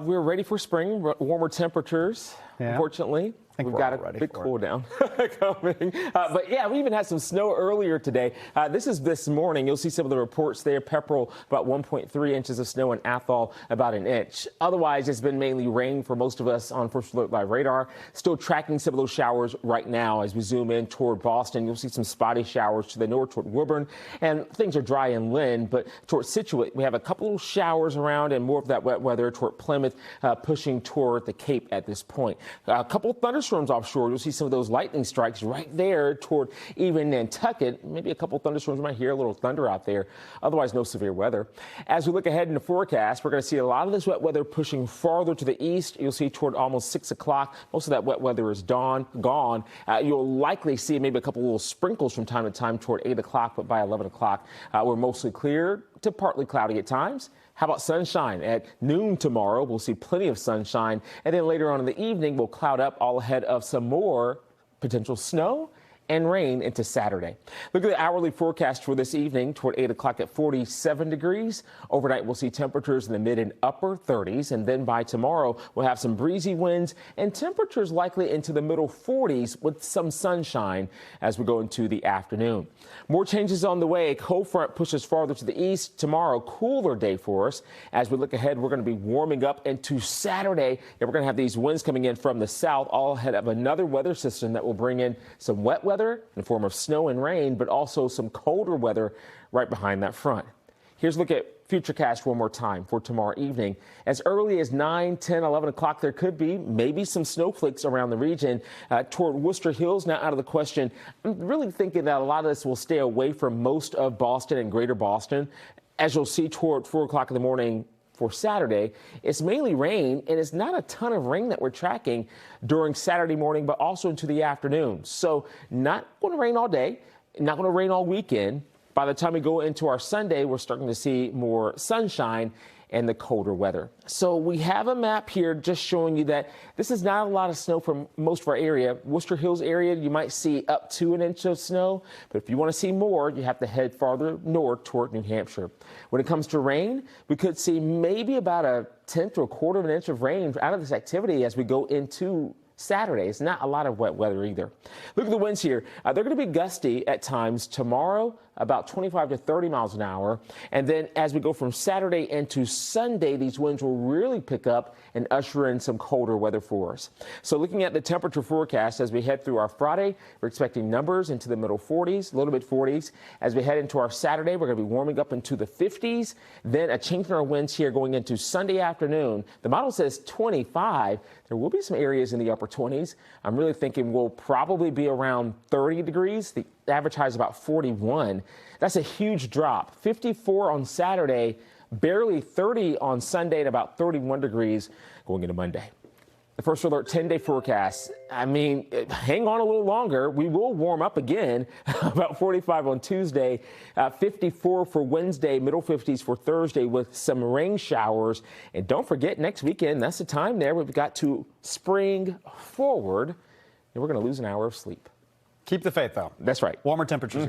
We're ready for spring, warmer temperatures, unfortunately. We've got a big cool down coming. But yeah, we even had some snow earlier today. This is this morning. You'll see some of the reports there. Pepperell, about 1.3 inches of snow, and Athol, about an inch. Otherwise, it's been mainly rain for most of us on First Alert Live radar. Still tracking some of those showers right now as we zoom in toward Boston. You'll see some spotty showers to the north toward Woburn, and things are dry in Lynn. But toward Scituate, we have a couple little showers around and more of that wet weather toward Plymouth, pushing toward the Cape at this point. A couple thunderstorms offshore. You'll see some of those lightning strikes right there toward even Nantucket. Maybe a couple thunderstorms. You might hear a little thunder out there. Otherwise, no severe weather. As we look ahead in the forecast, we're going to see a lot of this wet weather pushing farther to the east. You'll see toward almost 6 o'clock. Most of that wet weather is gone. You'll likely see maybe a couple little sprinkles from time to time toward 8 o'clock, but by 11 o'clock, we're mostly clear to partly cloudy at times. How about sunshine? At noon tomorrow, we'll see plenty of sunshine. And then later on in the evening, we'll cloud up all ahead of some more potential snow and rain into Saturday. Look at the hourly forecast for this evening toward 8 o'clock at 47 degrees. Overnight, we'll see temperatures in the mid and upper 30s. And then by tomorrow, we'll have some breezy winds and temperatures likely into the middle 40s with some sunshine as we go into the afternoon. More changes on the way. A cold front pushes farther to the east. Tomorrow, cooler day for us. As we look ahead, we're going to be warming up into Saturday. And we're going to have these winds coming in from the south, all ahead of another weather system that will bring in some wet weather in the form of snow and rain, but also some colder weather right behind that front. Here's a look at Futurecast one more time for tomorrow evening. As early as 9, 10, 11 o'clock, there could be maybe some snowflakes around the region. Toward Worcester Hills, now out of the question. I'm really thinking that a lot of this will stay away from most of Boston and greater Boston. As you'll see toward 4 o'clock in the morning, for Saturday, it's mainly rain, and it's not a ton of rain that we're tracking during Saturday morning, but also into the afternoon. So not going to rain all day, not going to rain all weekend. By the time we go into our Sunday, we're starting to see more sunshine and the colder weather. So we have a map here just showing you that this is not a lot of snow for most of our area. Worcester Hills area, you might see up to an inch of snow, but if you want to see more, you have to head farther north toward New Hampshire. When it comes to rain, we could see maybe about a tenth to a quarter of an inch of rain out of this activity as we go into Saturday. It's not a lot of wet weather either. Look at the winds here. They're going to be gusty at times tomorrow, about 25 to 30 miles an hour. And then as we go from Saturday into Sunday, these winds will really pick up and usher in some colder weather for us. So looking at the temperature forecast as we head through our Friday, we're expecting numbers into the middle 40s, a little bit 40s. As we head into our Saturday, we're going to be warming up into the 50s. Then a change in our winds here going into Sunday afternoon. The model says 25. There will be some areas in the upper 20s. I'm really thinking we'll probably be around 30 degrees. The average high is about 41. That's a huge drop. 54 on Saturday, barely 30 on Sunday, and about 31 degrees going into Monday. The First Alert 10-day forecast. I mean, hang on a little longer. We will warm up again, about 45 on Tuesday, 54 for Wednesday, middle 50s for Thursday with some rain showers. And don't forget, next weekend, that's the time there. We've got to spring forward, and we're going to lose an hour of sleep. Keep the faith, though. That's right. Warmer temperatures.